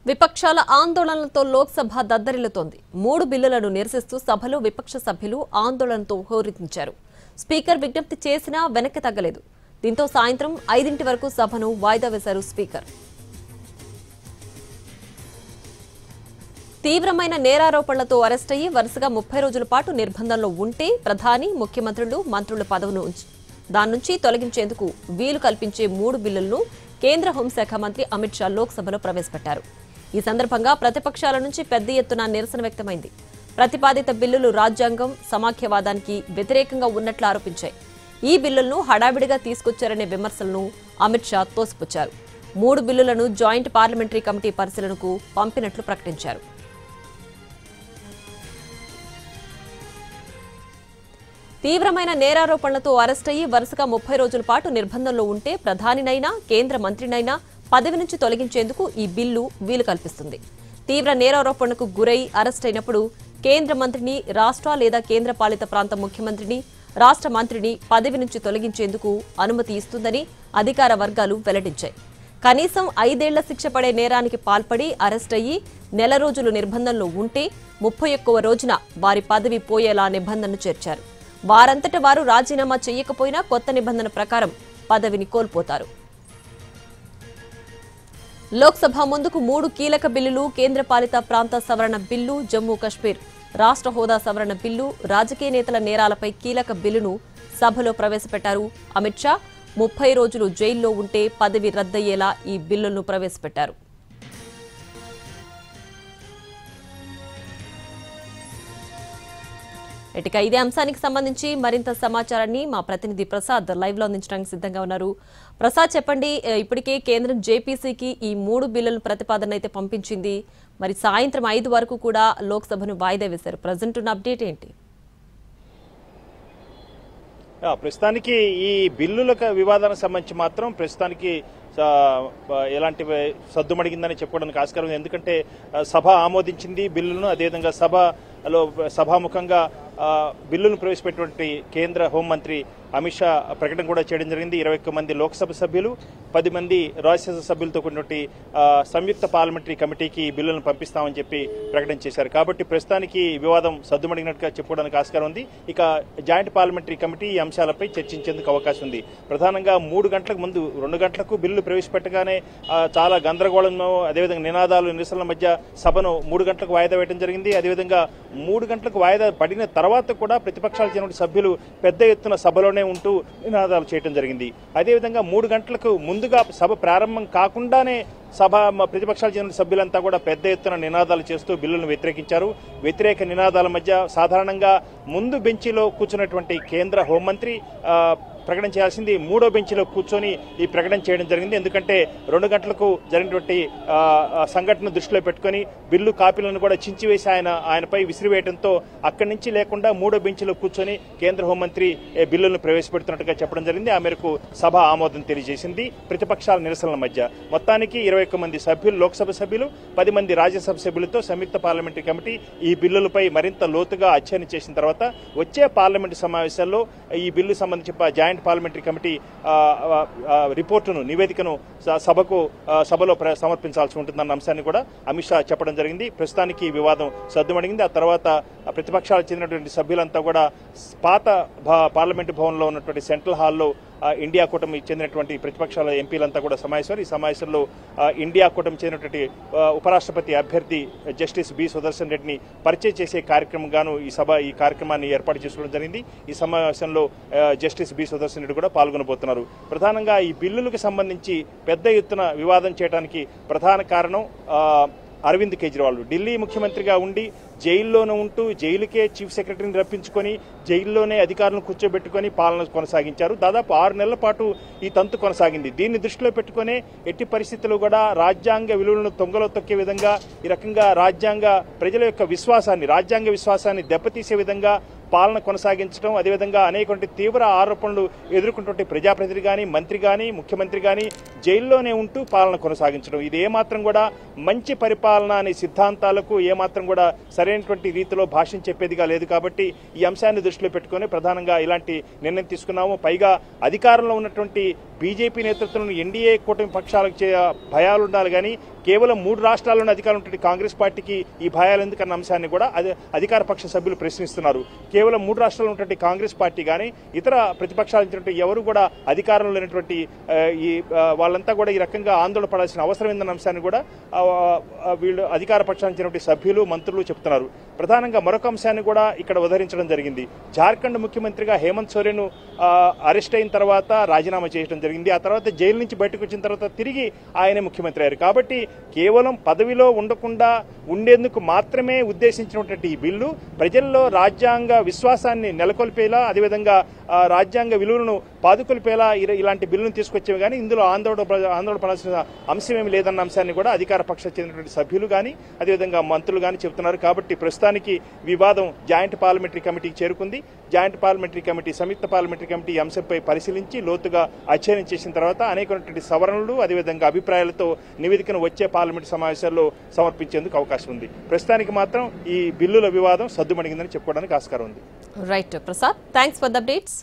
విపక్షాల ఆందోళనలతో లోక్సభ దద్దరిల్లుతోంది. 3 బిల్లులను నిరసిస్తూ సభలో విపక్ష సభ్యులు ఆందోళనతో హోరెత్తించారు. స్పీకర్ విజ్ఞప్తి చేసినా వెనక్కి తగ్గలేదు. దీంతో సాయంత్రం 5 వరకు సభను వాయిదా వేశారు స్పీకర్. తీవ్రమైన నేరారోపణలతో అరెస్ట్ అయ్యి వరుసగా 30 రోజుల పాటు నిర్బంధంలో ఉంటే ప్రధాని, ముఖ్యమంత్రులు, మంత్రుల పదవును దాని నుంచి తొలగించేందుకు వీలు కల్పించే 3 బిల్లులను కేంద్ర హోంశాఖ మంత్రి అమిత్ షా లోక్సభలో ప్రవేశపెట్టారు. ఈ సందర్భంగా ప్రతిపక్షాల నుంచి పెద్ద ఎత్తున నిరసన వ్యక్తమైంది. ప్రతిపాదిత బిల్లులు రాజ్యాంగం, సమాఖ్యవాదానికి వ్యతిరేకంగా ఉన్నట్లు ఆరోపించాయి. ఈ బిల్లులను హడావిడిగా తీసుకొచ్చారనే విమర్శలను అమిత్ షా తోసిపుచ్చారు. 3 బిల్లులను జాయింట్ పార్లమెంటరీ కమిటీ పరిశీలనకు పంపినట్లు ప్రకటించారు. తీవ్రమైన నేరారోపణలతో అరెస్ట్ అయ్యి వరుసగా 30 రోజుల పాటు నిర్బంధంలో ఉంటే ప్రధానినైనా, కేంద్ర మంత్రినైనా పదవి నుంచి తొలగించేందుకు ఈ బిల్లు వీలు కల్పిస్తుంది. తీవ్ర నేరారోపణకు గురై అరెస్ట్ అయినప్పుడు కేంద్ర మంత్రిని, రాష్ట్ర లేదా కేంద్ర పాలిత ప్రాంత ముఖ్యమంత్రిని, రాష్ట్ర మంత్రిని పదవి నుంచి తొలగించేందుకు అనుమతి ఇస్తుందని అధికార వర్గాలు వెల్లడించాయి. కనీసం 5 ఏళ్ల శిక్ష పడే నేరానికి పాల్పడి అరెస్ట్ అయ్యి నెల రోజులు నిర్బంధంలో ఉంటే 31వ రోజున వారి పదవి పోయేలా నిబంధనను చేర్చారు. వారంతట వారు రాజీనామా చేయకపోయినా కొత్త నిబంధన ప్రకారం పదవిని కోల్పోతారు. లోక్సభ ముందుకు 3 కీలక బిల్లులు, కేంద్ర పాలిత ప్రాంత సవరణ బిల్లు, జమ్మూ కశ్మీర్ రాష్ట్ర హోదా సవరణ బిల్లు, రాజకీయ నేతల నేరాలపై కీలక బిల్లును సభలో ప్రవేశపెట్టారు అమిత్ షా. 30 రోజులు జైల్లో ఉంటే పదవి రద్దయ్యేలా ఈ బిల్లులను ప్రవేశపెట్టారు. ఇక ఇదే అంశానికి సంబంధించి మరింత సమాచారాన్ని మా ప్రతినిధి ప్రసాద్ లైవ్ లో అందించడానికి సిద్ధంగా ఉన్నారు. ప్రసాద్, చెప్పండి, ఇప్పటికే కేంద్రం జేపీసీకి ఈ 3 బిల్లుల ప్రతిపాదన అయితే పంపించింది. మరి సాయంత్రం 5 వరకు కూడా లోక్సభను వాయిదా వేశారు. ప్రజెంట్ ఉన్న అప్డేట్ ఏంటి? ప్రస్తుతానికి ఈ బిల్లుల వివాదానికి సంబంధించి మాత్రం ప్రస్తుతానికి ఎలాంటి సద్దుమడిగిందని చెప్పుకోవడానికి ఆస్కారం ఉంది. ఎందుకంటే సభ ఆమోదించింది బిల్లులను. అదేవిధంగా సభలో సభాముఖంగా బిల్లును ప్రవేశపెట్టినటువంటి కేంద్ర హోంమంత్రి అమిత్ షా ప్రకటన కూడా చేయడం జరిగింది. 21 మంది లోక్సభ సభ్యులు, 10 మంది రాజ్యసభ సభ్యులతో కూడినటువంటి సంయుక్త పార్లమెంటరీ కమిటీకి బిల్లులను పంపిస్తామని చెప్పి ప్రకటన చేశారు. కాబట్టి ప్రస్తుతానికి వివాదం సద్దుమడిగినట్టుగా చెప్పుకోవడానికి ఆస్కారం ఉంది. ఇక జాయింట్ పార్లమెంటరీ కమిటీ ఈ అంశాలపై చర్చించేందుకు అవకాశం ఉంది. ప్రధానంగా 3 గంటలకు ముందు 2 గంటలకు బిల్లు ప్రవేశపెట్టగానే చాలా గందరగోళంలో, అదేవిధంగా నినాదాలు, నిరసనల మధ్య సభను 3 గంటలకు వాయిదా వేయడం జరిగింది. అదేవిధంగా 3 గంటలకు వాయిదా పడిన తర్వాత కూడా ప్రతిపక్షాలకు చెందిన సభ్యులు పెద్ద ఎత్తున సభలోనే ఉంటూ నినాదాలు చేయడం జరిగింది. అదేవిధంగా 3 గంటలకు ముందుగా సభ ప్రారంభం కాకుండానే ప్రతిపక్షాలకు చెందిన సభ్యులంతా కూడా పెద్ద ఎత్తున నినాదాలు చేస్తూ బిల్లులను వ్యతిరేకించారు. వ్యతిరేక నినాదాల మధ్య సాధారణంగా ముందు బెంచీలో కూర్చున్నటువంటి కేంద్ర హోంమంత్రి ప్రకటన చేయాల్సింది 3వ బెంచ్లో కూర్చొని ఈ ప్రకటన చేయడం జరిగింది. ఎందుకంటే 2 గంటలకు జరిగినటువంటి సంఘటన దృష్టిలో పెట్టుకుని బిల్లు కాపీలను కూడా చించివేసి ఆయనపై విసిరివేయడంతో అక్కడి నుంచి లేకుండా 3వ బెంచ్లో కూర్చొని కేంద్ర హోంమంత్రి బిల్లులను ప్రవేశపెడుతున్నట్టుగా చెప్పడం జరిగింది. ఆ మేరకు సభ ఆమోదం తెలియజేసింది. ప్రతిపక్షాల నిరసనల మధ్య మొత్తానికి 21 మంది సభ్యులు, లోక్సభ సభ్యులు, 10 మంది రాజ్యసభ సభ్యులతో సంయుక్త పార్లమెంటరీ కమిటీ ఈ బిల్లులపై మరింత లోతుగా అధ్యయనం చేసిన తర్వాత వచ్చే పార్లమెంటు సమావేశాల్లో ఈ బిల్లు సంబంధించి జాయింట్ పార్లమెంటరీ కమిటీ రిపోర్టును, నివేదికను సభలో సమర్పించాల్సి ఉంటుందన్న అంశాన్ని కూడా అమిత్ షా చెప్పడం జరిగింది. ప్రస్తుతానికి ఈ వివాదం సద్దుమణిగింది. ఆ తర్వాత ప్రతిపక్షాలకు చెందినటువంటి సభ్యులంతా కూడా పాత పార్లమెంటు భవన్లో ఉన్నటువంటి సెంట్రల్ హాల్లో ఇండియా కూటమి చెందినటువంటి ప్రతిపక్షాల ఎంపీలంతా కూడా సమావేశారు. ఈ సమావేశంలో ఇండియా కూటమి చెందినటువంటి ఉపరాష్ట్రపతి అభ్యర్థి జస్టిస్ బి సుదర్శన్ రెడ్డిని పరిచయం చేసే కార్యక్రమంగాను ఈ కార్యక్రమాన్ని ఏర్పాటు చేసుకోవడం జరిగింది. ఈ సమావేశంలో జస్టిస్ బి సుదర్శన్ రెడ్డి కూడా పాల్గొనబోతున్నారు. ప్రధానంగా ఈ బిల్లులకు సంబంధించి పెద్ద ఎత్తున వివాదం చేయడానికి ప్రధాన కారణం అరవింద్ కేజ్రీవాల్ ఢిల్లీ ముఖ్యమంత్రిగా ఉండి జైల్లోనే ఉంటూ జైలుకే చీఫ్ సెక్రటరీని రప్పించుకొని జైల్లోనే అధికారులను కూర్చోబెట్టుకుని పాలన కొనసాగించారు. దాదాపు 6 నెలల పాటు ఈ తంతు కొనసాగింది. దీన్ని దృష్టిలో పెట్టుకునే ఎట్టి పరిస్థితుల్లో కూడా రాజ్యాంగ విలువలను తొంగలో తొక్కే విధంగా, ఈ రకంగా ప్రజల యొక్క రాజ్యాంగ విశ్వాసాన్ని దెబ్బతీసే విధంగా పాలన కొనసాగించడం, అదేవిధంగా అనేక తీవ్ర ఆరోపణలు ఎదుర్కొంటుంటే ప్రజాప్రతినిధి కానీ, మంత్రి కానీ, ముఖ్యమంత్రి కానీ జైల్లోనే ఉంటూ పాలన కొనసాగించడం, ఇది ఏమాత్రం కూడా మంచి పరిపాలన అనే సిద్ధాంతాలకు ఏమాత్రం కూడా సరైనటువంటి రీతిలో భాషను చెప్పేదిగా లేదు. కాబట్టి ఈ అంశాన్ని దృష్టిలో పెట్టుకుని ప్రధానంగా ఇలాంటి నిర్ణయం తీసుకున్నాము. పైగా అధికారంలో ఉన్నటువంటి బీజేపీ నేతృత్వంలో ఎన్డీఏ కూటమి పక్షాలకు భయాలు ఉండాలి కానీ కేవలం 3 రాష్ట్రాల్లోనే అధికారం ఉన్నటువంటి కాంగ్రెస్ పార్టీకి ఈ భయాలు ఎందుకన్న అంశాన్ని కూడా అధికార పక్ష సభ్యులు ప్రశ్నిస్తున్నారు. కేవలం 3 రాష్ట్రాల్లో ఉన్నటువంటి కాంగ్రెస్ పార్టీ కానీ ఇతర ప్రతిపక్షాలు ఎవరు కూడా అధికారంలో లేనటువంటి వాళ్ళంతా కూడా ఈ రకంగా ఆందోళన పడాల్సిన అవసరం ఏందన్న అంశాన్ని కూడా వీళ్ళు అధికార పక్షానికి సభ్యులు, మంత్రులు చెప్తున్నారు. ప్రధానంగా మరొక అంశాన్ని కూడా ఇక్కడ ఉదహరించడం జరిగింది. జార్ఖండ్ ముఖ్యమంత్రిగా హేమంత్ సోరెన్ అరెస్ట్ అయిన తర్వాత రాజీనామా చేయడం జరిగింది. ఆ తర్వాత జైలు నుంచి బయటకు వచ్చిన తర్వాత తిరిగి ఆయనే ముఖ్యమంత్రి అయ్యారు. కాబట్టి కేవలం పదవిలో ఉండకుండా ఉండేందుకు మాత్రమే ఉద్దేశించినటువంటి ఈ బిల్లు ప్రజల్లో రాజ్యాంగ విశ్వాసాన్ని నెలకొల్పేలా, అదేవిధంగా రాజ్యాంగ విలువలను పాదుకొల్పేలా ఇలాంటి బిల్లును తీసుకొచ్చేవి కానీ ఇందులో ఆందోళన పడాల్సిన అంశం ఏమి లేదన్న అంశాన్ని కూడా అధికార పక్ష చెందినటువంటి సభ్యులు కానీ, అదేవిధంగా మంత్రులు కానీ చెబుతున్నారు. కాబట్టి ప్రస్తుతానికి వివాదం జాయింట్ పార్లమెంటరీ కమిటీకి చేరుకుంది. జాయింట్ పార్లమెంటరీ కమిటీ, సంయుక్త పార్లమెంటరీ కమిటీ ఈ అంశంపై పరిశీలించి లోతుగా అధ్యయనం చేసిన తర్వాత అనేకటువంటి సవరణలు, అదేవిధంగా అభిప్రాయాలతో నివేదికను వచ్చే పార్లమెంటు సమావేశాల్లో సమర్పించేందుకు అవకాశం ఉంది. ప్రస్తుతానికి మాత్రం ఈ బిల్లుల వివాదం సద్దుమణిగిందని చెప్పుకోవడానికి ఆస్కారం ఉంది. Right Prasad, thanks for the updates.